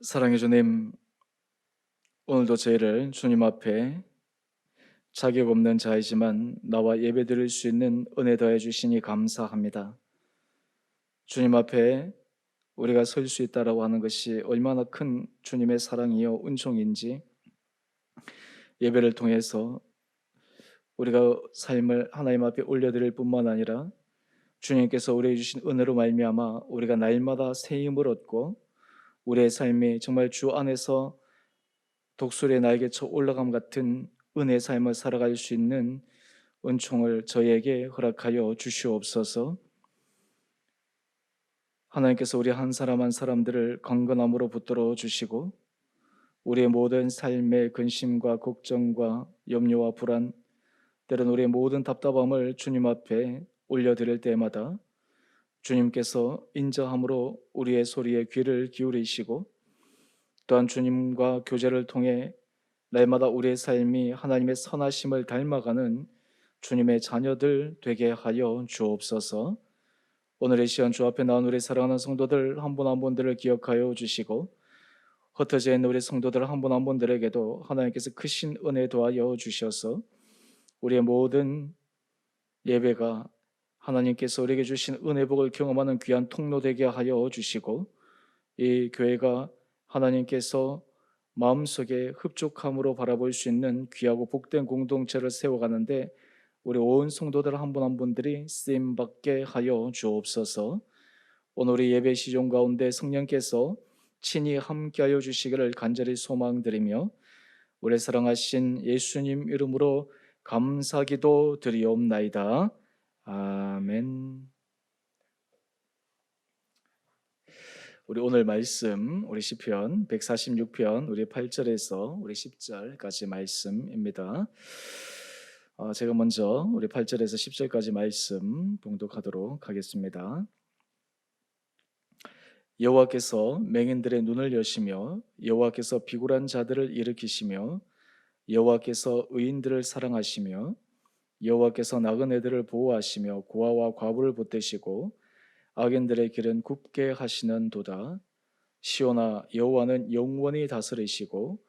사랑해 주님, 오늘도 저희를 주님 앞에 자격 없는 자이지만 나와 예배드릴 수 있는 은혜 더해 주시니 감사합니다. 주님 앞에 우리가 설 수 있다라고 하는 것이 얼마나 큰 주님의 사랑이요 은총인지 예배를 통해서 우리가 삶을 하나님 앞에 올려드릴 뿐만 아니라 주님께서 우리에게 주신 은혜로 말미암아 우리가 날마다 새 힘을 얻고 우리의 삶이 정말 주 안에서 독수리의 날개쳐 올라감 같은 은혜의 삶을 살아갈 수 있는 은총을 저희에게 허락하여 주시옵소서. 하나님께서 우리 한 사람 한 사람들을 강건함으로 붙들어 주시고 우리의 모든 삶의 근심과 걱정과 염려와 불안, 때론 우리의 모든 답답함을 주님 앞에 올려드릴 때마다 주님께서 인자함으로 우리의 소리에 귀를 기울이시고 또한 주님과 교제를 통해 날마다 우리의 삶이 하나님의 선하심을 닮아가는 주님의 자녀들 되게 하여 주옵소서. 오늘의 시간 주 앞에 나온 우리 사랑하는 성도들 한 분 한 분들을 기억하여 주시고 흩어져 있는 우리 성도들 한 분 한 분들에게도 하나님께서 크신 은혜 도하여 주셔서 우리의 모든 예배가 하나님께서 우리에게 주신 은혜복을 경험하는 귀한 통로 되게 하여 주시고 이 교회가 하나님께서 마음속에 흡족함으로 바라볼 수 있는 귀하고 복된 공동체를 세워가는데 우리 온 성도들 한 분 한 분들이 쓰임받게 하여 주옵소서. 오늘 우리 예배 시종 가운데 성령께서 친히 함께하여 주시기를 간절히 소망드리며 우리 사랑하신 예수님 이름으로 감사기도 드리옵나이다. 아멘. 우리 오늘 말씀 우리 시편 146편 우리 8절에서 우리 10절까지 말씀입니다. 제가 먼저 우리 8절에서 10절까지 말씀 봉독하도록 하겠습니다. 여호와께서 맹인들의 눈을 여시며 여호와께서 비굴한 자들을 일으키시며 여호와께서 의인들을 사랑하시며 여호와께서 나그네들을 보호하시며 고아와 과부를 보태시고 악인들의 길은 굽게 하시는 도다. 시온아, 여호와는 영원히 다스리시고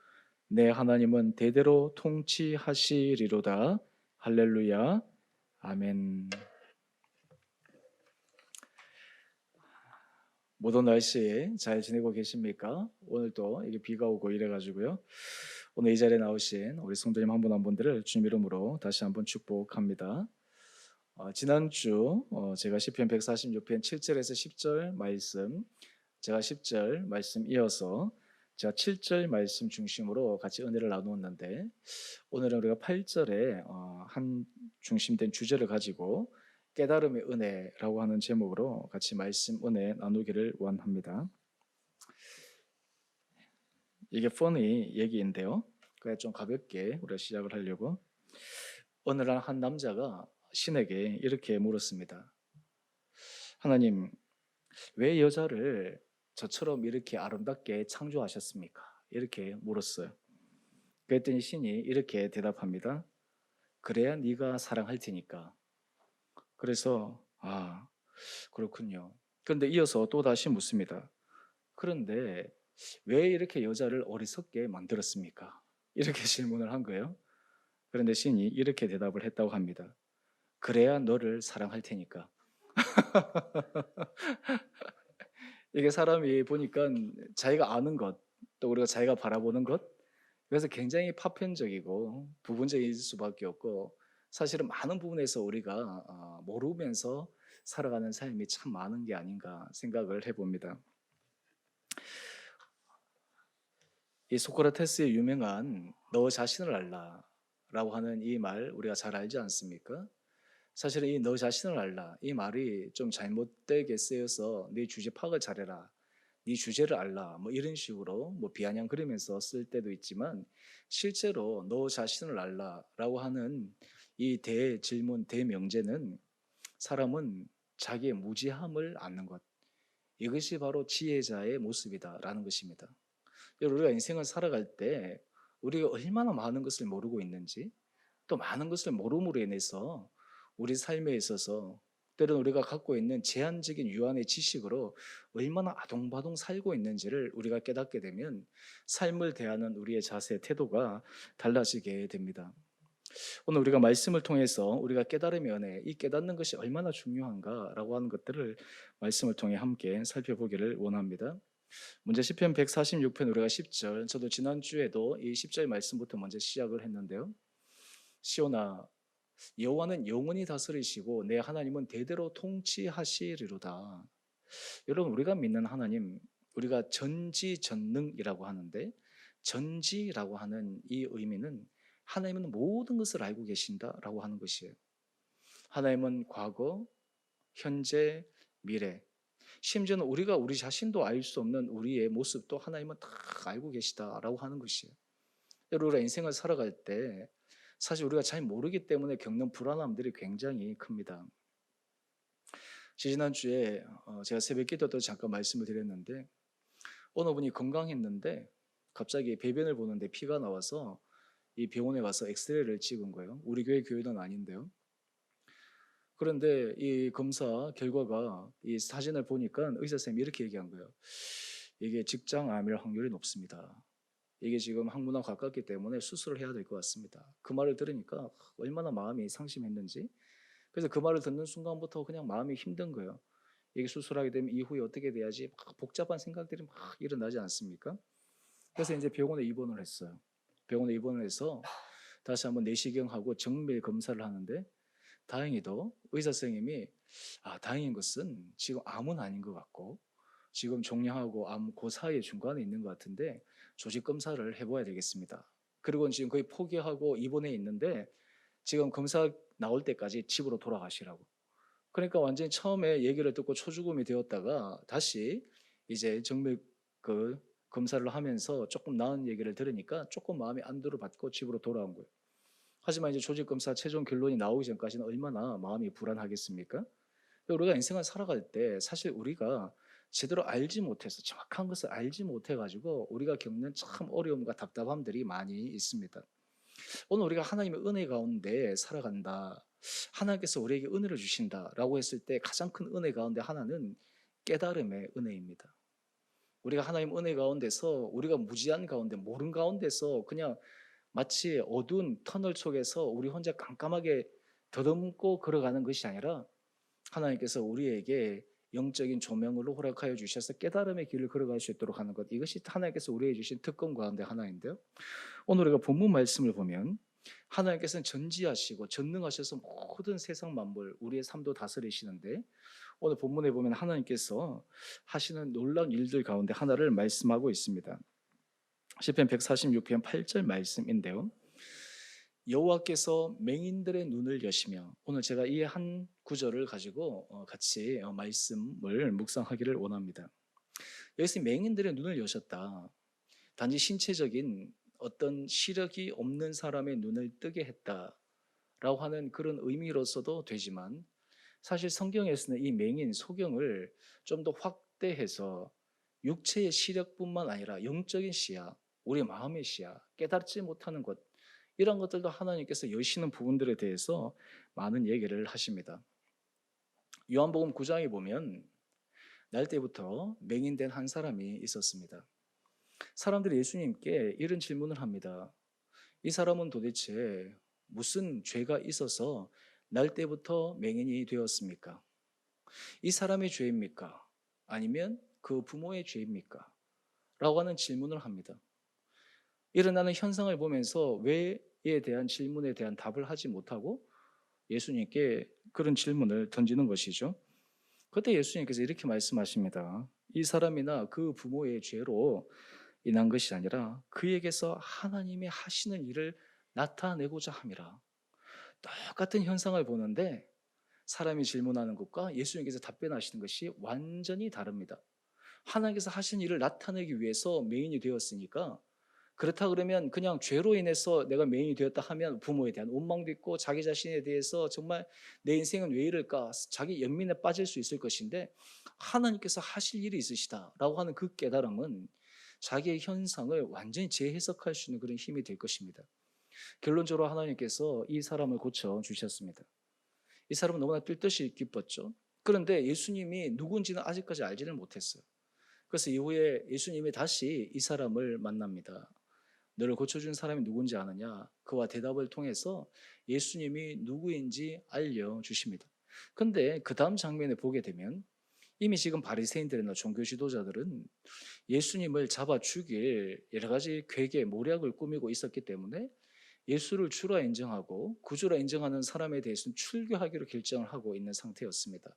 내 하나님은 대대로 통치하시리로다. 할렐루야. 아멘. 모든 날씨에 잘 지내고 계십니까? 오늘도 이게 비가 오고 이래가지고요. 오늘 이 자리에 나오신 우리 성도님 한 분 한 분들을 주님 이름으로 다시 한번 축복합니다. 지난주 제가 시편 146편 7절에서 10절 말씀, 제가 10절 말씀 이어서 제가 7절 말씀 중심으로 같이 은혜를 나누었는데 오늘은 우리가 8절에 한 중심된 주제를 가지고 깨달음의 은혜라고 하는 제목으로 같이 말씀 은혜 나누기를 원합니다. 이게 funny 얘기인데요. 그래 좀 가볍게 우리가 시작을 하려고 어느 날 한 남자가 신에게 이렇게 물었습니다. 하나님, 왜 여자를 저처럼 이렇게 아름답게 창조하셨습니까? 이렇게 물었어요. 그랬더니 신이 이렇게 대답합니다. 그래야 네가 사랑할 테니까. 그래서 그렇군요. 그런데 이어서 또 다시 묻습니다. 그런데 왜 이렇게 여자를 어리석게 만들었습니까? 이렇게 질문을 한 거예요. 그런데 신이 이렇게 대답을 했다고 합니다. 그래야 너를 사랑할 테니까. 이게 사람이 보니까 자기가 아는 것, 또 우리가 자기가 바라보는 것, 그래서 굉장히 파편적이고 부분적일 수밖에 없고 사실은 많은 부분에서 우리가 모르면서 살아가는 삶이 참 많은 게 아닌가 생각을 해봅니다. 이 소크라테스의 유명한 너 자신을 알라라고 하는 이 말 우리가 잘 알지 않습니까? 사실은 이 너 자신을 알라 이 말이 좀 잘못되게 쓰여서 네 주제 파악을 잘해라, 네 주제를 알라 뭐 이런 식으로 뭐 비아냥거리면서 쓸 때도 있지만 실제로 너 자신을 알라라고 하는 이 대질문 대명제는 사람은 자기의 무지함을 아는 것, 이것이 바로 지혜자의 모습이다라는 것입니다. 여러분, 우리가 인생을 살아갈 때 우리가 얼마나 많은 것을 모르고 있는지, 또 많은 것을 모름으로 인해서 우리 삶에 있어서 때로는 우리가 갖고 있는 제한적인 유한의 지식으로 얼마나 아동바동 살고 있는지를 우리가 깨닫게 되면 삶을 대하는 우리의 자세, 태도가 달라지게 됩니다. 오늘 우리가 말씀을 통해서 우리가 깨달음의 은혜, 이 깨닫는 것이 얼마나 중요한가라고 하는 것들을 말씀을 통해 함께 살펴보기를 원합니다. 먼저 시편 146편 우리가 10절, 저도 지난주에도 이 10절 말씀부터 먼저 시작을 했는데요. 시온아, 여호와는 영원히 다스리시고 내 하나님은 대대로 통치하시리로다. 여러분, 우리가 믿는 하나님, 우리가 전지전능이라고 하는데, 전지라고 하는 이 의미는 하나님은 모든 것을 알고 계신다라고 하는 것이에요. 하나님은 과거, 현재, 미래, 심지어는 우리가 우리 자신도 알 수 없는 우리의 모습도 하나님은 다 알고 계시다라고 하는 것이에요. 우리가 인생을 살아갈 때 사실 우리가 잘 모르기 때문에 겪는 불안함들이 굉장히 큽니다. 지난주에 제가 새벽 기도 때 잠깐 말씀을 드렸는데, 어느 분이 건강했는데 갑자기 배변을 보는데 피가 나와서 이 병원에 가서 엑스레이를 찍은 거예요. 우리 교회 교회는 아닌데요. 그런데 이 검사 결과가, 이 사진을 보니까 의사 선생님이 이렇게 얘기한 거예요. 이게 직장암일 확률이 높습니다. 이게 지금 항문화 가깝기 때문에 수술을 해야 될 것 같습니다. 그 말을 들으니까 얼마나 마음이 상심했는지. 그래서 그 말을 듣는 순간부터 그냥 마음이 힘든 거예요. 이게 수술하게 되면 이후에 어떻게 돼야지, 막 복잡한 생각들이 막 일어나지 않습니까? 그래서 이제 병원에 입원을 했어요. 병원에 입원을 해서 다시 한번 내시경하고 정밀 검사를 하는데, 다행히도 의사 선생님이 다행인 것은 지금 암은 아닌 것 같고 지금 종양하고 암 그 사이에 중간에 있는 것 같은데 조직 검사를 해봐야 되겠습니다. 그리고 지금 거의 포기하고 입원해 있는데 지금 검사 나올 때까지 집으로 돌아가시라고. 그러니까 완전히 처음에 얘기를 듣고 초죽음이 되었다가 다시 이제 정밀 그 검사를 하면서 조금 나은 얘기를 들으니까 조금 마음이 안도를 받고 집으로 돌아온 거예요. 하지만 이제 조직검사 최종 결론이 나오기 전까지는 얼마나 마음이 불안하겠습니까? 우리가 인생을 살아갈 때 사실 우리가 제대로 알지 못해서, 정확한 것을 알지 못해가지고 우리가 겪는 참 어려움과 답답함들이 많이 있습니다. 오늘 우리가 하나님의 은혜 가운데 살아간다, 하나님께서 우리에게 은혜를 주신다라고 했을 때 가장 큰 은혜 가운데 하나는 깨달음의 은혜입니다. 우리가 하나님 은혜 가운데서, 우리가 무지한 가운데, 모른 가운데서 그냥 마치 어두운 터널 속에서 우리 혼자 깜깜하게 더듬고 걸어가는 것이 아니라 하나님께서 우리에게 영적인 조명으로 허락하여 주셔서 깨달음의 길을 걸어갈 수 있도록 하는 것, 이것이 하나님께서 우리에게 주신 특권 가운데 하나인데요. 오늘 우리가 본문 말씀을 보면 하나님께서는 전지하시고 전능하셔서 모든 세상 만물, 우리의 삶도 다스리시는데, 오늘 본문에 보면 하나님께서 하시는 놀라운 일들 가운데 하나를 말씀하고 있습니다. 시편 146편 8절 말씀인데요. 여호와께서 맹인들의 눈을 여시며, 오늘 제가 이 한 구절을 가지고 같이 말씀을 묵상하기를 원합니다. 여기서 맹인들의 눈을 여셨다, 단지 신체적인 어떤 시력이 없는 사람의 눈을 뜨게 했다라고 하는 그런 의미로서도 되지만, 사실 성경에서는 이 맹인 소경을 좀 더 확대해서 육체의 시력뿐만 아니라 영적인 시야, 우리 마음의 시야, 깨닫지 못하는 것, 이런 것들도 하나님께서 여시는 부분들에 대해서 많은 얘기를 하십니다. 요한복음 9장에 보면 날 때부터 맹인된 한 사람이 있었습니다. 사람들이 예수님께 이런 질문을 합니다. 이 사람은 도대체 무슨 죄가 있어서 날 때부터 맹인이 되었습니까? 이 사람의 죄입니까? 아니면 그 부모의 죄입니까? 라고 하는 질문을 합니다. 일어나는 현상을 보면서 왜에 대한 질문에 대한 답을 하지 못하고 예수님께 그런 질문을 던지는 것이죠. 그때 예수님께서 이렇게 말씀하십니다. 이 사람이나 그 부모의 죄로 인한 것이 아니라 그에게서 하나님이 하시는 일을 나타내고자 함이라. 똑같은 현상을 보는데 사람이 질문하는 것과 예수님께서 답변하시는 것이 완전히 다릅니다. 하나님께서 하신 일을 나타내기 위해서 맹인이 되었으니까, 그렇다 그러면 그냥 죄로 인해서 내가 맹인이 되었다 하면 부모에 대한 원망도 있고 자기 자신에 대해서 정말 내 인생은 왜 이럴까, 자기 연민에 빠질 수 있을 것인데, 하나님께서 하실 일이 있으시다라고 하는 그 깨달음은 자기의 현상을 완전히 재해석할 수 있는 그런 힘이 될 것입니다. 결론적으로 하나님께서 이 사람을 고쳐 주셨습니다. 이 사람은 너무나 뛸 듯이 기뻤죠. 그런데 예수님이 누군지는 아직까지 알지를 못했어요. 그래서 이후에 예수님이 다시 이 사람을 만납니다. 너를 고쳐준 사람이 누군지 아느냐? 그와 대답을 통해서 예수님이 누구인지 알려주십니다. 근데 그 다음 장면에 보게 되면 이미 지금 바리새인들이나 종교 지도자들은 예수님을 잡아 죽일 여러 가지 괴계, 모략을 꾸미고 있었기 때문에 예수를 주라 인정하고 구주라 인정하는 사람에 대해서는 출교하기로 결정을 하고 있는 상태였습니다.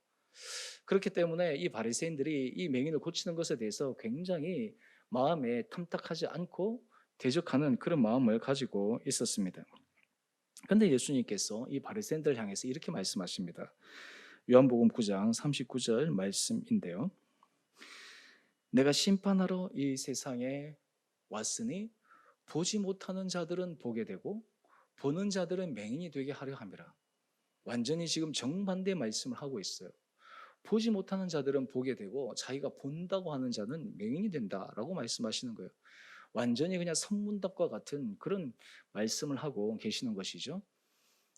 그렇기 때문에 이 바리새인들이 이 맹인을 고치는 것에 대해서 굉장히 마음에 탐탁하지 않고 대적하는 그런 마음을 가지고 있었습니다. 근데 예수님께서 이 바리새인들을 향해서 이렇게 말씀하십니다. 요한복음 9장 39절 말씀인데요. 내가 심판하러 이 세상에 왔으니 보지 못하는 자들은 보게 되고 보는 자들은 맹인이 되게 하려 함이라. 완전히 지금 정반대 말씀을 하고 있어요. 보지 못하는 자들은 보게 되고 자기가 본다고 하는 자는 맹인이 된다라고 말씀하시는 거예요. 완전히 그냥 선문답과 같은 그런 말씀을 하고 계시는 것이죠.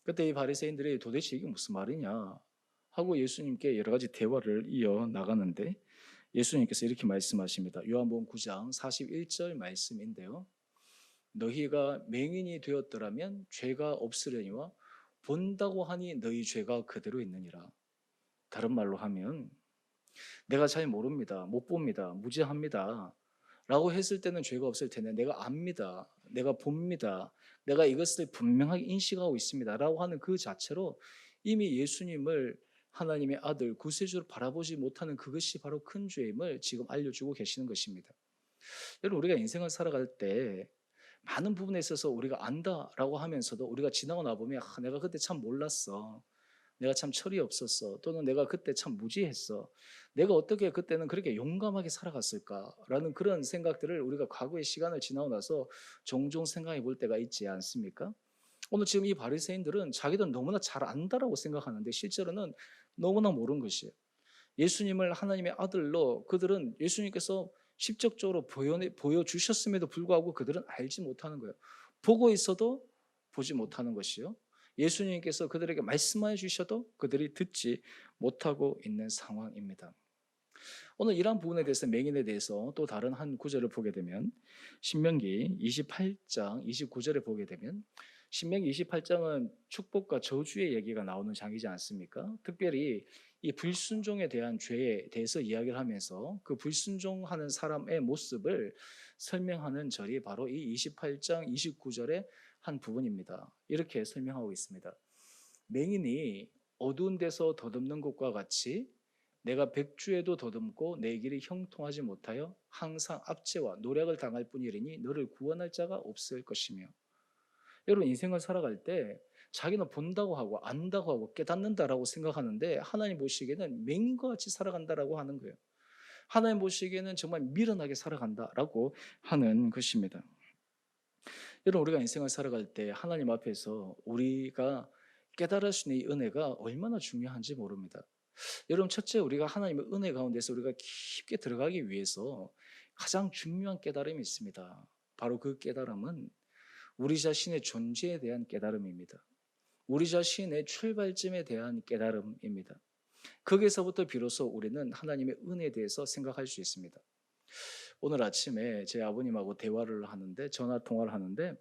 그때 이 바리새인들이 도대체 이게 무슨 말이냐 하고 예수님께 여러 가지 대화를 이어 나가는데 예수님께서 이렇게 말씀하십니다. 요한복음 9장 41절 말씀인데요. 너희가 맹인이 되었더라면 죄가 없으려니와 본다고 하니 너희 죄가 그대로 있느니라. 다른 말로 하면 내가 잘 모릅니다. 못 봅니다. 무지합니다. 라고 했을 때는 죄가 없을 텐데 내가 압니다. 내가 봅니다. 내가 이것을 분명하게 인식하고 있습니다. 라고 하는 그 자체로 이미 예수님을 하나님의 아들 구세주로 바라보지 못하는 그것이 바로 큰 죄임을 지금 알려주고 계시는 것입니다. 여러분 우리가 인생을 살아갈 때 많은 부분에 있어서 우리가 안다라고 하면서도 우리가 지나고 나보면 내가 그때 참 몰랐어. 내가 참 철이 없었어. 또는 내가 그때 참 무지했어. 내가 어떻게 그때는 그렇게 용감하게 살아갔을까라는 그런 생각들을 우리가 과거의 시간을 지나고 나서 종종 생각해 볼 때가 있지 않습니까? 오늘 지금 이 바리새인들은 자기들은 너무나 잘 안다라고 생각하는데 실제로는 너무나 모르는 것이에요. 예수님을 하나님의 아들로 그들은 예수님께서 직접적으로 보여주셨음에도 불구하고 그들은 알지 못하는 거예요. 보고 있어도 보지 못하는 것이요. 예수님께서 그들에게 말씀해 주셔도 그들이 듣지 못하고 있는 상황입니다. 오늘 이러한 부분에 대해서 맹인에 대해서 또 다른 한 구절을 보게 되면 신명기 28장 29절에 보게 되면 신명기 28장은 축복과 저주의 얘기가 나오는 장이지 않습니까? 특별히 이 불순종에 대한 죄에 대해서 이야기를 하면서 그 불순종하는 사람의 모습을 설명하는 절이 바로 이 28장 29절의 한 부분입니다. 이렇게 설명하고 있습니다. 맹인이 어두운 데서 더듬는 것과 같이 내가 백주에도 더듬고 내 길이 형통하지 못하여 항상 압제와 노력을 당할 뿐이리니 너를 구원할 자가 없을 것이며. 여러분 인생을 살아갈 때 자기는 본다고 하고 안다고 하고 깨닫는다라고 생각하는데 하나님 보시기에는 맹인과 같이 살아간다라고 하는 거예요. 하나님 보시기에는 정말 미련하게 살아간다라고 하는 것입니다. 여러분 우리가 인생을 살아갈 때 하나님 앞에서 우리가 깨달을 수 있는 이 은혜가 얼마나 중요한지 모릅니다. 여러분 첫째 우리가 하나님의 은혜 가운데서 우리가 깊게 들어가기 위해서 가장 중요한 깨달음이 있습니다. 바로 그 깨달음은 우리 자신의 존재에 대한 깨달음입니다. 우리 자신의 출발점에 대한 깨달음입니다. 거기서부터 비로소 우리는 하나님의 은혜에 대해서 생각할 수 있습니다. 오늘 아침에 제 아버님하고 대화를 하는데 전화 통화를 하는데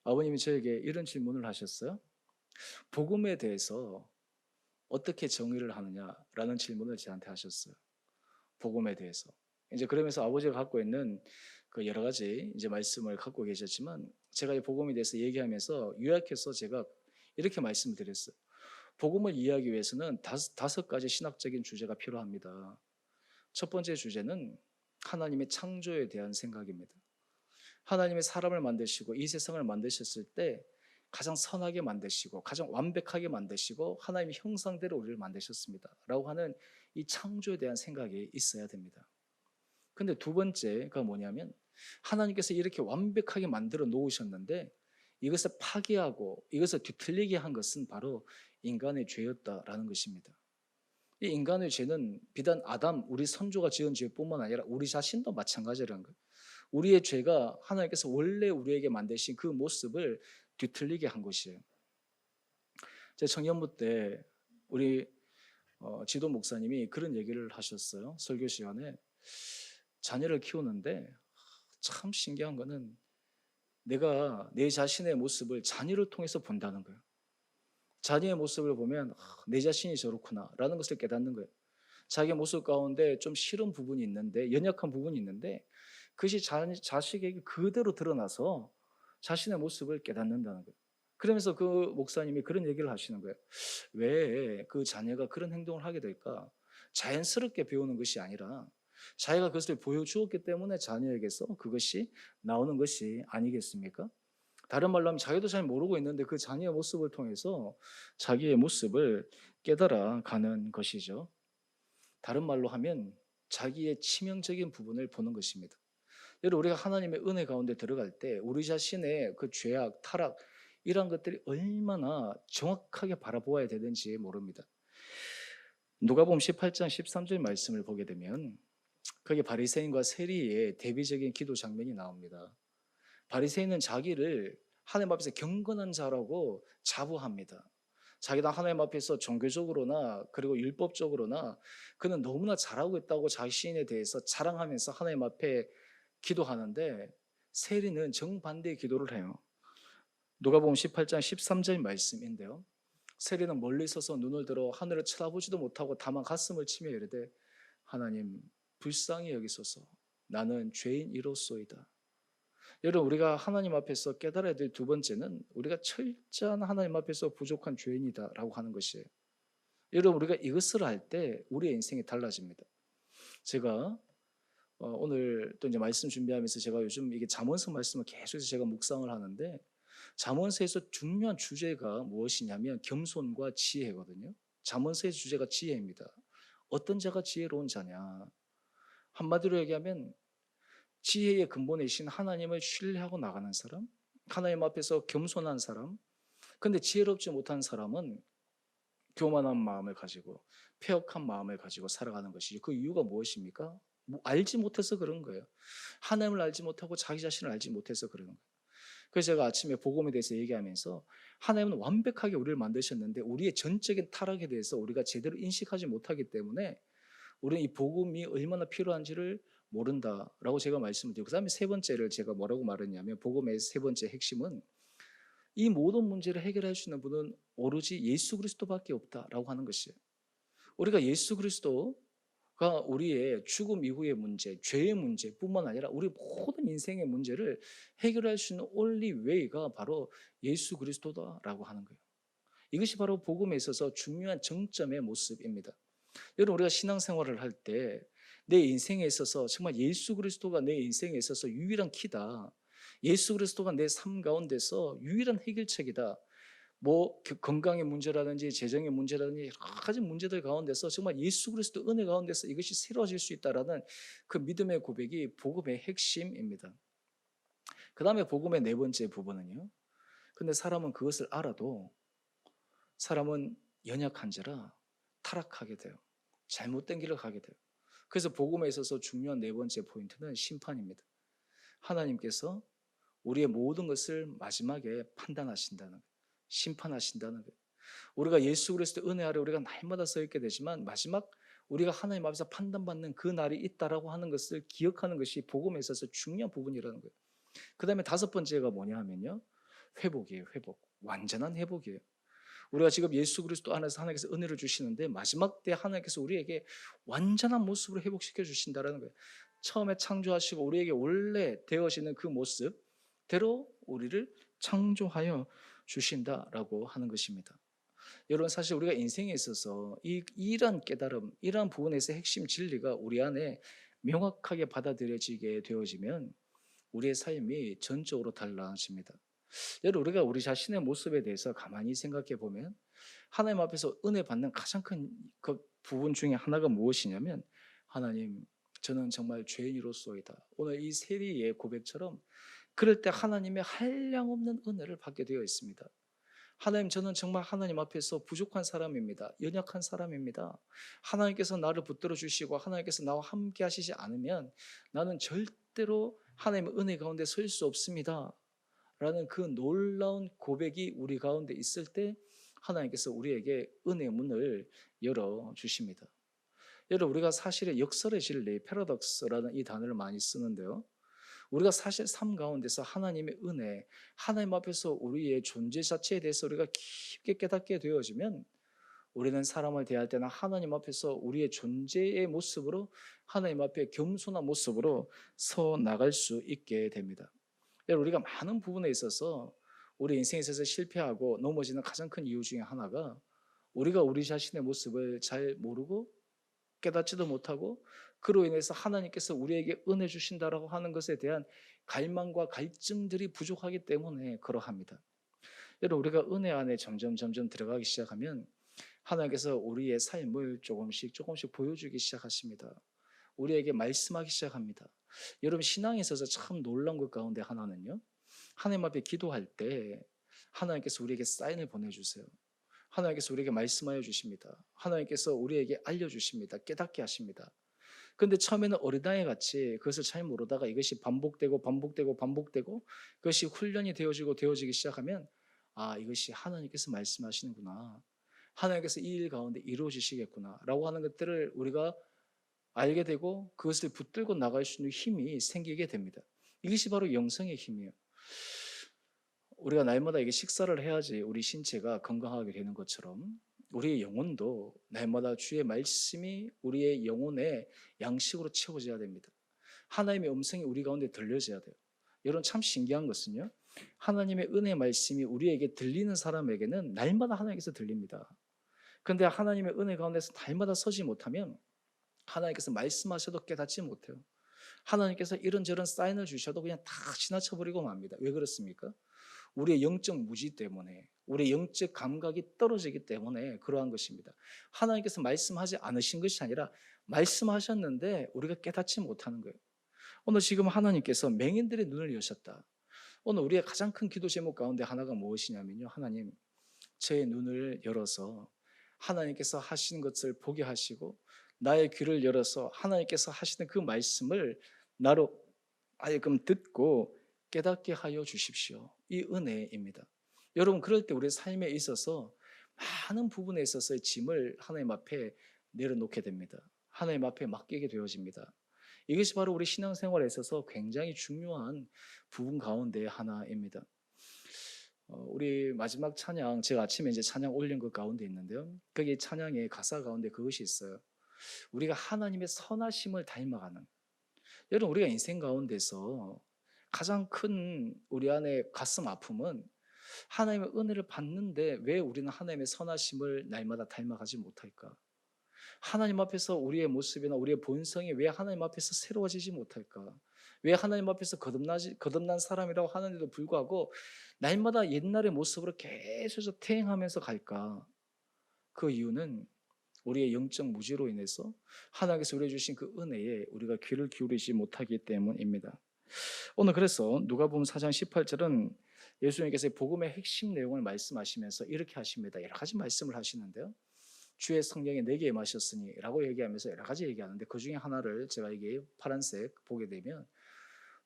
아버님이 저에게 이런 질문을 하셨어요. 복음에 대해서 어떻게 정의를 하느냐라는 질문을 저한테 하셨어요. 복음에 대해서. 이제 그러면서 아버지가 갖고 있는 그 여러 가지 이제 말씀을 갖고 계셨지만 제가 이 복음에 대해서 얘기하면서 요약해서 제가 이렇게 말씀을 드렸어요. 복음을 이해하기 위해서는 다섯 가지 신학적인 주제가 필요합니다. 첫 번째 주제는 하나님의 창조에 대한 생각입니다. 하나님의 사람을 만드시고 이 세상을 만드셨을 때 가장 선하게 만드시고 가장 완벽하게 만드시고 하나님의 형상대로 우리를 만드셨습니다. 라고 하는 이 창조에 대한 생각이 있어야 됩니다. 근데 두 번째가 뭐냐면 하나님께서 이렇게 완벽하게 만들어 놓으셨는데 이것을 파괴하고 이것을 뒤틀리게 한 것은 바로 인간의 죄였다라는 것입니다. 이 인간의 죄는 비단 아담, 우리 선조가 지은 죄뿐만 아니라 우리 자신도 마찬가지라는 거예요. 우리의 죄가 하나님께서 원래 우리에게 만드신 그 모습을 뒤틀리게 한 것이에요. 제 청년부 때 우리 지도 목사님이 그런 얘기를 하셨어요. 설교 시간에 자녀를 키우는데 참 신기한 거는 내가 내 자신의 모습을 자녀를 통해서 본다는 거예요. 자녀의 모습을 보면 내 자신이 저렇구나라는 것을 깨닫는 거예요. 자기의 모습 가운데 좀 싫은 부분이 있는데, 연약한 부분이 있는데 그것이 자식에게 그대로 드러나서 자신의 모습을 깨닫는다는 거예요. 그러면서 그 목사님이 그런 얘기를 하시는 거예요. 왜 그 자녀가 그런 행동을 하게 될까? 자연스럽게 배우는 것이 아니라 자기가 그것을 보여주었기 때문에 자녀에게서 그것이 나오는 것이 아니겠습니까? 다른 말로 하면 자기도 잘 모르고 있는데 그 자녀의 모습을 통해서 자기의 모습을 깨달아 가는 것이죠. 다른 말로 하면 자기의 치명적인 부분을 보는 것입니다. 여러분, 우리가 하나님의 은혜 가운데 들어갈 때 우리 자신의 그 죄악, 타락 이런 것들이 얼마나 정확하게 바라보아야 되는지 모릅니다. 누가복음 18장 13절 말씀을 보게 되면 거기 바리새인과 세리의 대비적인 기도 장면이 나옵니다. 바리새인은 자기를 하나님 앞에서 경건한 자라고 자부합니다. 자기가 하나님 앞에서 종교적으로나 그리고 율법적으로나 그는 너무나 잘하고 있다고 자신에 대해서 자랑하면서 하나님 앞에 기도하는데, 세리는 정반대의 기도를 해요. 누가복음 18장 13절 말씀인데요. 세리는 멀리 서서 눈을 들어 하늘을 쳐다보지도 못하고 다만 가슴을 치며 이르되 하나님 불쌍히 여기소서 나는 죄인이로소이다. 여러분, 우리가 하나님 앞에서 깨달아야 될 두 번째는 우리가 철저한 하나님 앞에서 부족한 죄인이다라고 하는 것이에요. 여러분, 우리가 이것을 할 때 우리의 인생이 달라집니다. 제가 오늘 또 이제 말씀 준비하면서 제가 요즘 이게 잠언서 말씀을 계속해서 제가 묵상을 하는데, 잠언서에서 중요한 주제가 무엇이냐면 겸손과 지혜거든요. 잠언서의 주제가 지혜입니다. 어떤 자가 지혜로운 자냐? 한마디로 얘기하면 지혜의 근본이신 하나님을 신뢰하고 나가는 사람, 하나님 앞에서 겸손한 사람. 근데 지혜롭지 못한 사람은 교만한 마음을 가지고 패역한 마음을 가지고 살아가는 것이죠. 그 이유가 무엇입니까? 알지 못해서 그런 거예요. 하나님을 알지 못하고 자기 자신을 알지 못해서 그러는 거예요. 그래서 제가 아침에 복음에 대해서 얘기하면서 하나님은 완벽하게 우리를 만드셨는데 우리의 전적인 타락에 대해서 우리가 제대로 인식하지 못하기 때문에 우리는 이 복음이 얼마나 필요한지를 모른다라고 제가 말씀을 드리고, 그 다음에 세 번째를 제가 뭐라고 말했냐면, 복음의 세 번째 핵심은 이 모든 문제를 해결할 수 있는 분은 오로지 예수 그리스도밖에 없다라고 하는 것이에요. 우리가 예수 그리스도가 우리의 죽음 이후의 문제, 죄의 문제뿐만 아니라 우리 모든 인생의 문제를 해결할 수 있는 only way가 바로 예수 그리스도다라고 하는 거예요. 이것이 바로 복음에 있어서 중요한 정점의 모습입니다. 여러분, 우리가 신앙생활을 할 때 내 인생에 있어서 정말 예수 그리스도가 내 인생에 있어서 유일한 키다, 예수 그리스도가 내 삶 가운데서 유일한 해결책이다, 뭐 건강의 문제라든지 재정의 문제라든지 여러 가지 문제들 가운데서 정말 예수 그리스도 은혜 가운데서 이것이 새로워질 수 있다라는 그 믿음의 고백이 복음의 핵심입니다. 그 다음에 복음의 네 번째 부분은요, 근데 사람은 그것을 알아도 사람은 연약한 자라 타락하게 돼요. 잘못된 길을 가게 돼요. 그래서 복음에 있어서 중요한 네 번째 포인트는 심판입니다. 하나님께서 우리의 모든 것을 마지막에 판단하신다는 거예요. 심판하신다는 거예요. 우리가 예수 그리스도 은혜 아래 우리가 날마다 서 있게 되지만 마지막 우리가 하나님 앞에서 판단받는 그 날이 있다라고 하는 것을 기억하는 것이 복음에 있어서 중요한 부분이라는 거예요. 그 다음에 다섯 번째가 뭐냐 하면요, 회복이에요. 회복. 완전한 회복이에요. 우리가 지금 예수 그리스도 안에서 하나님께서 은혜를 주시는데 마지막 때 하나님께서 우리에게 완전한 모습으로 회복시켜 주신다는 거예요. 처음에 창조하시고 우리에게 원래 되어지는 그 모습대로 우리를 창조하여 주신다라고 하는 것입니다. 여러분, 사실 우리가 인생에 있어서 이러한 깨달음, 이러한 부분에서 핵심 진리가 우리 안에 명확하게 받아들여지게 되어지면 우리의 삶이 전적으로 달라집니다. 여러분, 우리가 우리 자신의 모습에 대해서 가만히 생각해 보면 하나님 앞에서 은혜 받는 가장 큰 그 부분 중에 하나가 무엇이냐면, 하나님 저는 정말 죄인으로서이다. 오늘 이 세리의 고백처럼 그럴 때 하나님의 한량없는 은혜를 받게 되어 있습니다. 하나님, 저는 정말 하나님 앞에서 부족한 사람입니다. 연약한 사람입니다. 하나님께서 나를 붙들어 주시고 하나님께서 나와 함께 하시지 않으면 나는 절대로 하나님의 은혜 가운데 설 수 없습니다 라는 그 놀라운 고백이 우리 가운데 있을 때 하나님께서 우리에게 은혜의 문을 열어주십니다. 여러분, 우리가 사실의 역설의 진리, 패러독스라는 이 단어를 많이 쓰는데요. 우리가 사실 삶 가운데서 하나님의 은혜, 하나님 앞에서 우리의 존재 자체에 대해서 우리가 깊게 깨닫게 되어지면 우리는 사람을 대할 때나 하나님 앞에서 우리의 존재의 모습으로 하나님 앞에 겸손한 모습으로 서 나갈 수 있게 됩니다. 여러분, 우리가 많은 부분에 있어서 우리 인생에 있어서 실패하고 넘어지는 가장 큰 이유 중에 하나가 우리가 우리 자신의 모습을 잘 모르고 깨닫지도 못하고 그로 인해서 하나님께서 우리에게 은혜 주신다라고 하는 것에 대한 갈망과 갈증들이 부족하기 때문에 그러합니다. 여러분, 우리가 은혜 안에 점점 들어가기 시작하면 하나님께서 우리의 삶을 조금씩 보여주기 시작하십니다. 우리에게 말씀하기 시작합니다. 여러분, 신앙에 있어서 참 놀라운 것 가운데 하나는요, 하나님 앞에 기도할 때 하나님께서 우리에게 사인을 보내주세요. 하나님께서 우리에게 말씀하여 주십니다. 하나님께서 우리에게 알려주십니다. 깨닫게 하십니다. 그런데 처음에는 어린아이 같이 그것을 잘 모르다가 이것이 반복되고 그것이 훈련이 되어지기 시작하면 이것이 하나님께서 말씀하시는구나. 하나님께서 이 일 가운데 이루어지시겠구나 라고 하는 것들을 우리가 알게 되고 그것을 붙들고 나갈 수 있는 힘이 생기게 됩니다. 이것이 바로 영성의 힘이에요. 우리가 날마다 이게 식사를 해야지 우리 신체가 건강하게 되는 것처럼 우리의 영혼도 날마다 주의 말씀이 우리의 영혼의 양식으로 채워져야 됩니다. 하나님의 음성이 우리 가운데 들려져야 돼요. 여러분, 참 신기한 것은요, 하나님의 은혜 말씀이 우리에게 들리는 사람에게는 날마다 하나님께서 들립니다. 그런데 하나님의 은혜 가운데서 날마다 서지 못하면 하나님께서 말씀하셔도 깨닫지 못해요. 하나님께서 이런저런 사인을 주셔도 그냥 다 지나쳐버리고 맙니다. 왜 그렇습니까? 우리의 영적 무지 때문에, 우리의 영적 감각이 떨어지기 때문에 그러한 것입니다. 하나님께서 말씀하지 않으신 것이 아니라 말씀하셨는데 우리가 깨닫지 못하는 거예요. 오늘 지금 하나님께서 맹인들의 눈을 여셨다. 오늘 우리의 가장 큰 기도 제목 가운데 하나가 무엇이냐면요, 하나님, 제 눈을 열어서 하나님께서 하시는 것을 보게 하시고 나의 귀를 열어서 하나님께서 하시는 그 말씀을 나로 하여금 듣고 깨닫게 하여 주십시오. 이 은혜입니다. 여러분, 그럴 때 우리 삶에 있어서 많은 부분에 있어서의 짐을 하나님 앞에 내려놓게 됩니다. 하나님 앞에 맡기게 되어집니다. 이것이 바로 우리 신앙생활에 있어서 굉장히 중요한 부분 가운데 하나입니다. 우리 마지막 찬양, 제가 아침에 이제 찬양 올린 것 가운데 있는데요. 거기 찬양의 가사 가운데 그것이 있어요. 우리가 하나님의 선하심을 닮아가는. 여러분, 우리가 인생 가운데서 가장 큰 우리 안에 가슴 아픔은 하나님의 은혜를 받는데 왜 우리는 하나님의 선하심을 날마다 닮아가지 못할까? 하나님 앞에서 우리의 모습이나 우리의 본성이 왜 하나님 앞에서 새로워지지 못할까? 왜 하나님 앞에서 거듭난 사람이라고 하는데도 불구하고 날마다 옛날의 모습으로 계속 퇴행하면서 갈까? 그 이유는 우리의 영적 무지로 인해서 하나님께서 우리에게 주신 그 은혜에 우리가 귀를 기울이지 못하기 때문입니다. 오늘 그래서 누가복음 4장 18절은 예수님께서 복음의 핵심 내용을 말씀하시면서 이렇게 하십니다. 여러 가지 말씀을 하시는데요. 주의 성령이 내게 임하셨으니 라고 얘기하면서 여러 가지 얘기하는데 그 중에 하나를 제가 이게 파란색 보게 되면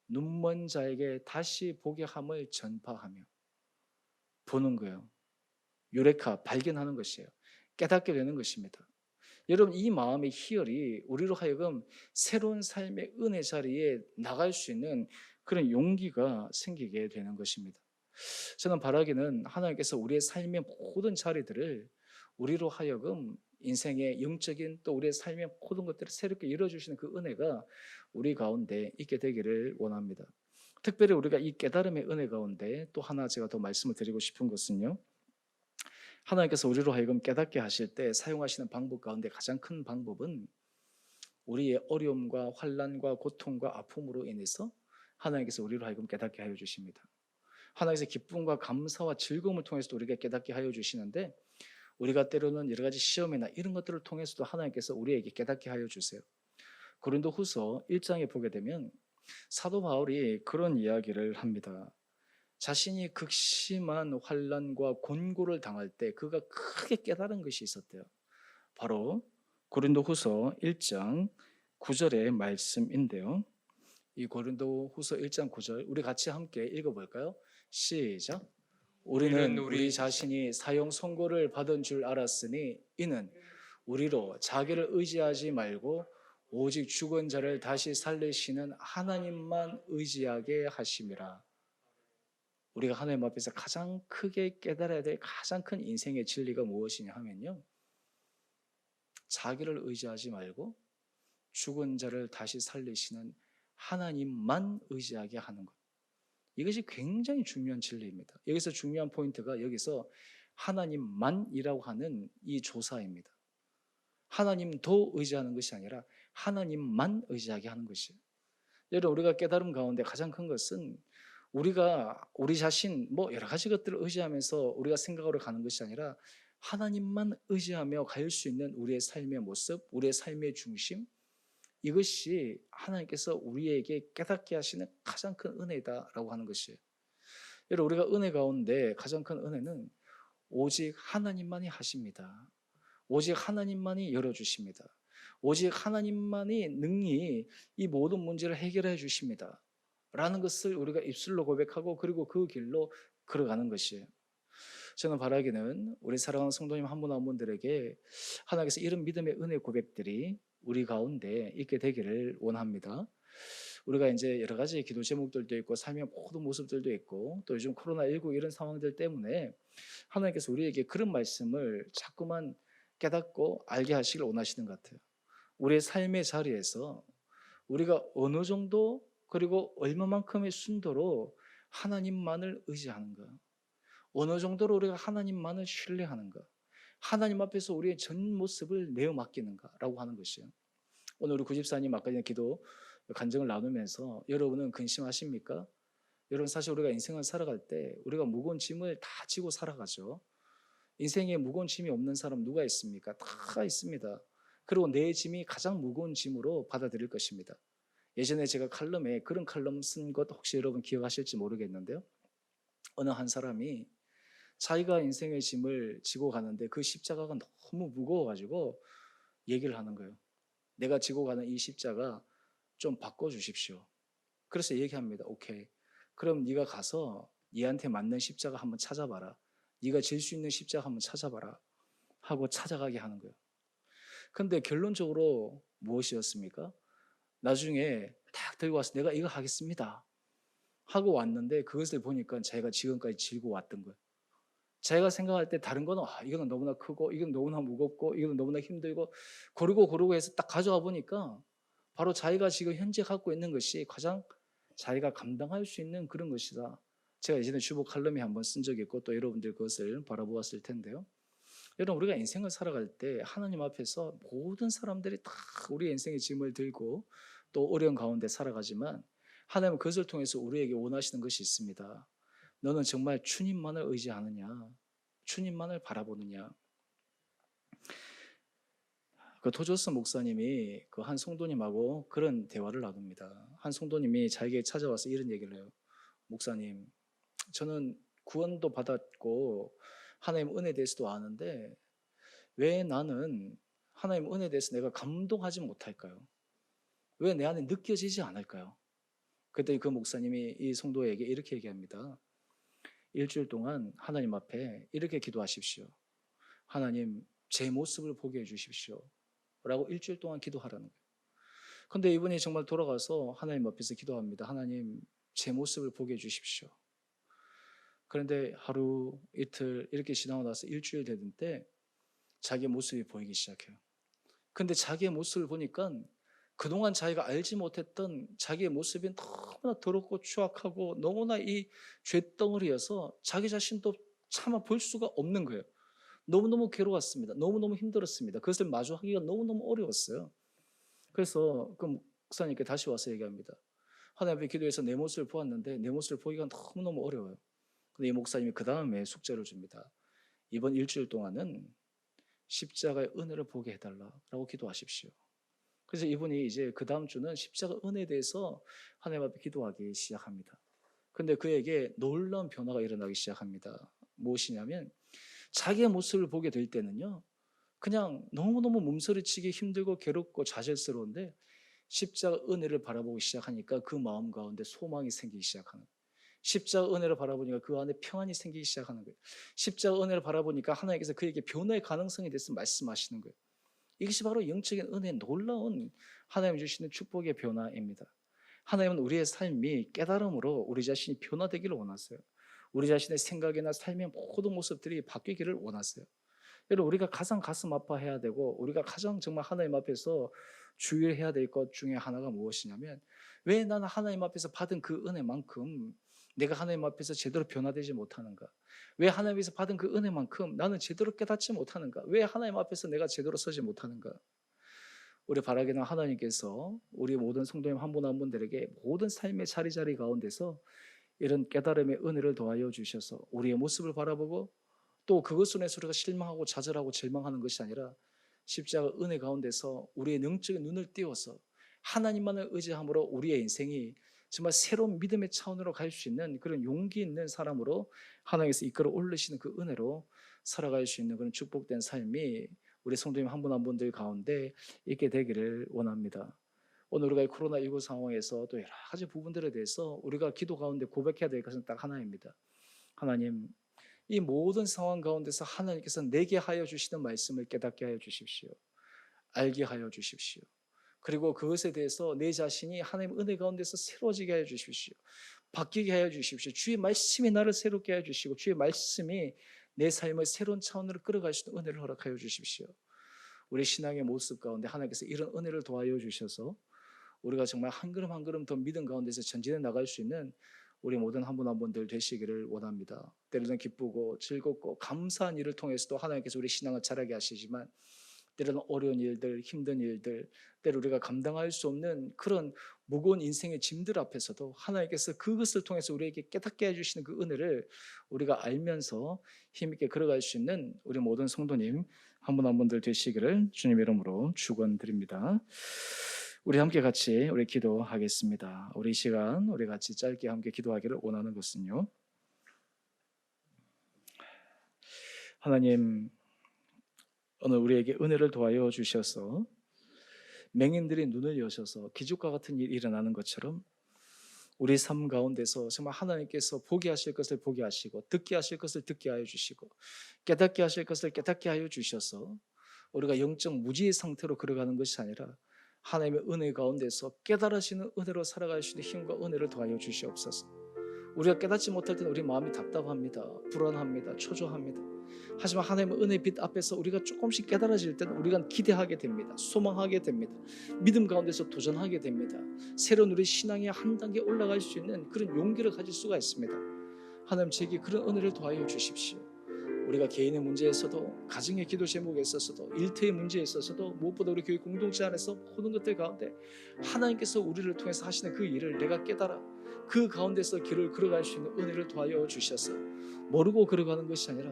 눈먼 자에게 다시 보게 함을 전파하며 보는 거예요. 유레카, 발견하는 것이에요. 깨닫게 되는 것입니다. 여러분, 이 마음의 희열이 우리로 하여금 새로운 삶의 은혜 자리에 나갈 수 있는 그런 용기가 생기게 되는 것입니다. 저는 바라기는 하나님께서 우리의 삶의 모든 자리들을 우리로 하여금 인생의 영적인 또 우리의 삶의 모든 것들을 새롭게 열어주시는 그 은혜가 우리 가운데 있게 되기를 원합니다. 특별히 우리가 이 깨달음의 은혜 가운데 또 하나 제가 더 말씀을 드리고 싶은 것은요, 하나님께서 우리로 하여금 깨닫게 하실 때 사용하시는 방법 가운데 가장 큰 방법은 우리의 어려움과 환난과 고통과 아픔으로 인해서 하나님께서 우리로 하여금 깨닫게 하여 주십니다. 하나님께서 기쁨과 감사와 즐거움을 통해서도 우리가 깨닫게 하여 주시는데 우리가 때로는 여러 가지 시험이나 이런 것들을 통해서도 하나님께서 우리에게 깨닫게 하여 주세요. 고린도후서 1장에 보게 되면 사도 바울이 그런 이야기를 합니다. 자신이 극심한 환난과 곤고를 당할 때 그가 크게 깨달은 것이 있었대요. 바로 고린도후서 1장 9절의 말씀인데요. 이 고린도후서 1장 9절 우리 같이 함께 읽어볼까요? 시작. 우리는 우리 자신이 사형 선고를 받은 줄 알았으니 이는 우리로 자기를 의지하지 말고 오직 죽은 자를 다시 살리시는 하나님만 의지하게 하심이라. 우리가 하나님 앞에서 가장 크게 깨달아야 될 가장 큰 인생의 진리가 무엇이냐 하면요, 자기를 의지하지 말고 죽은 자를 다시 살리시는 하나님만 의지하게 하는 것. 이것이 굉장히 중요한 진리입니다. 여기서 중요한 포인트가 여기서 하나님만이라고 하는 이 조사입니다. 하나님도 의지하는 것이 아니라 하나님만 의지하게 하는 것이에요. 여러분, 우리가 깨달음 가운데 가장 큰 것은 우리가 우리 자신 여러 가지 것들을 의지하면서 우리가 생각으로 가는 것이 아니라 하나님만 의지하며 갈 수 있는 우리의 삶의 모습, 우리의 삶의 중심, 이것이 하나님께서 우리에게 깨닫게 하시는 가장 큰 은혜다라고 하는 것이에요. 여러분, 우리가 은혜 가운데 가장 큰 은혜는 오직 하나님만이 하십니다. 오직 하나님만이 열어주십니다. 오직 하나님만이 능히 이 모든 문제를 해결해 주십니다. 라는 것을 우리가 입술로 고백하고 그리고 그 길로 걸어가는 것이에요. 저는 바라기는 우리 사랑하는 성도님 한 분 한 분들에게 하나님께서 이런 믿음의 은혜 고백들이 우리 가운데 있게 되기를 원합니다. 우리가 이제 여러 가지 기도 제목들도 있고 삶의 모든 모습들도 있고 또 요즘 코로나19 이런 상황들 때문에 하나님께서 우리에게 그런 말씀을 자꾸만 깨닫고 알게 하시길 원하시는 것 같아요. 우리의 삶의 자리에서 우리가 어느 정도 그리고 얼마만큼의 순도로 하나님만을 의지하는가, 어느 정도로 우리가 하나님만을 신뢰하는가, 하나님 앞에서 우리의 전 모습을 내어 맡기는가라고 하는 것이에요. 오늘 우리 구집사님 아까 전에 기도 간증을 나누면서 여러분은 근심하십니까? 여러분, 사실 우리가 인생을 살아갈 때 우리가 무거운 짐을 다 지고 살아가죠. 인생에 무거운 짐이 없는 사람 누가 있습니까? 다 있습니다. 그리고 내 짐이 가장 무거운 짐으로 받아들일 것입니다. 예전에 제가 칼럼에 그런 칼럼 쓴 것 혹시 여러분 기억하실지 모르겠는데요. 어느 한 사람이 자기가 인생의 짐을 지고 가는데 그 십자가가 너무 무거워가지고 얘기를 하는 거예요. 내가 지고 가는 이 십자가 좀 바꿔주십시오. 그래서 얘기합니다. 오케이. 그럼 네가 가서 얘한테 맞는 십자가 한번 찾아봐라. 네가 질 수 있는 십자가 한번 찾아봐라. 하고 찾아가게 하는 거예요. 근데 결론적으로 무엇이었습니까? 나중에 딱 들고 와서 내가 이거 하겠습니다. 하고 왔는데 그것을 보니까 자기가 지금까지 지고 왔던 거예요. 자기가 생각할 때 다른 거는 이거는 너무나 크고 이건 너무나 무겁고 이건 너무나 힘들고 고르고 해서 딱 가져와 보니까 바로 자기가 지금 현재 갖고 있는 것이 가장 자기가 감당할 수 있는 그런 것이다. 제가 예전에 주보 칼럼에 한번 쓴 적이 있고 또 여러분들 그것을 바라보았을 텐데요. 여러분, 우리가 인생을 살아갈 때 하나님 앞에서 모든 사람들이 다 우리의 인생의 짐을 들고 또 어려운 가운데 살아가지만 하나님은 그것을 통해서 우리에게 원하시는 것이 있습니다. 너는 정말 주님만을 의지하느냐? 주님만을 바라보느냐? 그 토조스 목사님이 그 한 성도님하고 그런 대화를 나눕니다. 한 성도님이 자기에게 찾아와서 이런 얘기를 해요. 목사님, 저는 구원도 받았고 하나님 은혜에 대해서도 아는데 왜 나는 하나님 은혜에 대해서 내가 감동하지 못할까요? 왜 내 안에 느껴지지 않을까요? 그랬더니 그 목사님이 이 성도에게 이렇게 얘기합니다. 일주일 동안 하나님 앞에 이렇게 기도하십시오. 하나님, 제 모습을 보게 해주십시오. 라고 일주일 동안 기도하라는 거예요. 근데 이분이 정말 돌아가서 하나님 앞에서 기도합니다. 하나님, 제 모습을 보게 해주십시오. 그런데 하루, 이틀 이렇게 지나고 나서 일주일 되던 때 자기의 모습이 보이기 시작해요. 근데 자기의 모습을 보니까 그동안 자기가 알지 못했던 자기의 모습이 너무나 더럽고 추악하고 너무나 이 죄덩어리여서 자기 자신도 차마 볼 수가 없는 거예요. 너무너무 괴로웠습니다. 너무너무 힘들었습니다. 그것을 마주하기가 너무너무 어려웠어요. 그래서 그 목사님께 다시 와서 얘기합니다. 하나님 앞에 기도해서 내 모습을 보았는데 내 모습을 보기가 너무너무 어려워요. 근데 이 목사님이 그 다음에 숙제를 줍니다. 이번 일주일 동안은 십자가의 은혜를 보게 해달라고 기도하십시오. 그래서 이분이 이제 그 다음 주는 십자가 은혜에 대해서 하나님 앞에 기도하기 시작합니다. 근데 그에게 놀라운 변화가 일어나기 시작합니다. 무엇이냐면 자기의 모습을 보게 될 때는요, 그냥 너무너무 몸서리치기 힘들고 괴롭고 좌절스러운데 십자가 은혜를 바라보기 시작하니까 그 마음 가운데 소망이 생기기 시작하는, 십자가 은혜를 바라보니까 그 안에 평안이 생기기 시작하는 거예요. 십자가 은혜를 바라보니까 하나님께서 그에게 변화의 가능성에 대해서 말씀하시는 거예요. 이것이 바로 영적인 은혜의 놀라운 하나님 주시는 축복의 변화입니다. 하나님은 우리의 삶이 깨달음으로 우리 자신이 변화되기를 원하세요. 우리 자신의 생각이나 삶의 모든 모습들이 바뀌기를 원하세요. 여러분, 우리가 가장 가슴 아파해야 되고 우리가 가장 정말 하나님 앞에서 주의해야 될 것 중에 하나가 무엇이냐면, 왜 나는 하나님 앞에서 받은 그 은혜만큼 내가 하나님 앞에서 제대로 변화되지 못하는가? 왜 하나님에서 받은 그 은혜만큼 나는 제대로 깨닫지 못하는가? 왜 하나님 앞에서 내가 제대로 서지 못하는가? 우리 바라기는 하나님께서 우리 모든 성도님 한 분 한 분들에게 모든 삶의 자리 가운데서 이런 깨달음의 은혜를 더하여 주셔서 우리의 모습을 바라보고 또 그것으로 인해서 우리가 실망하고 좌절하고 절망하는 것이 아니라 십자가 은혜 가운데서 우리의 영적인 눈을 띄워서 하나님만을 의지함으로 우리의 인생이 정말 새로운 믿음의 차원으로 갈 수 있는 그런 용기 있는 사람으로 하나님께서 이끌어 올리시는 그 은혜로 살아갈 수 있는 그런 축복된 삶이 우리 성도님 한 분 한 분들 가운데 있게 되기를 원합니다. 오늘 우리가 이 코로나19 상황에서 또 여러 가지 부분들에 대해서 우리가 기도 가운데 고백해야 될 것은 딱 하나입니다. 하나님, 이 모든 상황 가운데서 하나님께서 내게 하여 주시는 말씀을 깨닫게 하여 주십시오. 알게 하여 주십시오. 그리고 그것에 대해서 내 자신이 하나님 은혜 가운데서 새로워지게 하여 주십시오. 바뀌게 하여 주십시오. 주의 말씀이 나를 새롭게 하여 주시고 주의 말씀이 내 삶을 새로운 차원으로 끌어갈 수 있는 은혜를 허락하여 주십시오. 우리 신앙의 모습 가운데 하나님께서 이런 은혜를 도와여 주셔서 우리가 정말 한 걸음 한 걸음 더 믿음 가운데서 전진해 나갈 수 있는 우리 모든 한 분 한 분들 되시기를 원합니다. 때로는 기쁘고 즐겁고 감사한 일을 통해서도 하나님께서 우리 신앙을 자라게 하시지만, 때로는 어려운 일들, 힘든 일들, 때로 우리가 감당할 수 없는 그런 무거운 인생의 짐들 앞에서도 하나님께서 그것을 통해서 우리에게 깨닫게 해주시는 그 은혜를 우리가 알면서 힘있게 걸어갈 수 있는 우리 모든 성도님 한 분 한 분들 되시기를 주님의 이름으로 축원드립니다. 우리 함께 같이 우리 기도하겠습니다. 우리 이 시간 우리 같이 짧게 함께 기도하기를 원하는 것은요, 하나님, 오늘 우리에게 은혜를 도와여 주셔서 맹인들이 눈을 여셔서 기적과 같은 일이 일어나는 것처럼 우리 삶 가운데서 정말 하나님께서 보게 하실 것을 보게 하시고 듣게 하실 것을 듣게 하여 주시고 깨닫게 하실 것을 깨닫게 하여 주셔서 우리가 영적 무지의 상태로 걸어가는 것이 아니라 하나님의 은혜 가운데서 깨달으시는 은혜로 살아갈 수 있는 힘과 은혜를 더하여 주시옵소서. 우리가 깨닫지 못할 때는 우리 마음이 답답합니다. 불안합니다. 초조합니다. 하지만 하나님의 은혜 빛 앞에서 우리가 조금씩 깨달아질 때는 우리가 기대하게 됩니다. 소망하게 됩니다. 믿음 가운데서 도전하게 됩니다. 새로운 우리 신앙의 한 단계 올라갈 수 있는 그런 용기를 가질 수가 있습니다. 하나님, 제게 그런 은혜를 더하여 주십시오. 우리가 개인의 문제에서도, 가정의 기도 제목에 있어서도, 일터의 문제에 있어서도, 무엇보다 우리 교회 공동체 안에서 모든 것들 가운데 하나님께서 우리를 통해서 하시는 그 일을 내가 깨달아 그 가운데서 길을 걸어갈 수 있는 은혜를 도와여 주셔서 모르고 걸어가는 것이 아니라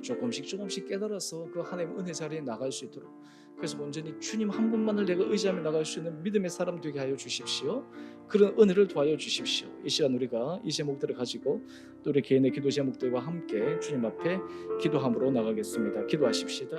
조금씩 깨달아서 그 하나님의 은혜 자리에 나갈 수 있도록, 그래서 온전히 주님 한 분만을 내가 의지하며 나갈 수 있는 믿음의 사람 되게 하여 주십시오. 그런 은혜를 도와여 주십시오. 이 시간 우리가 이 제목들을 가지고 또 우리 개인의 기도 제목들과 함께 주님 앞에 기도함으로 나가겠습니다. 기도하십시다.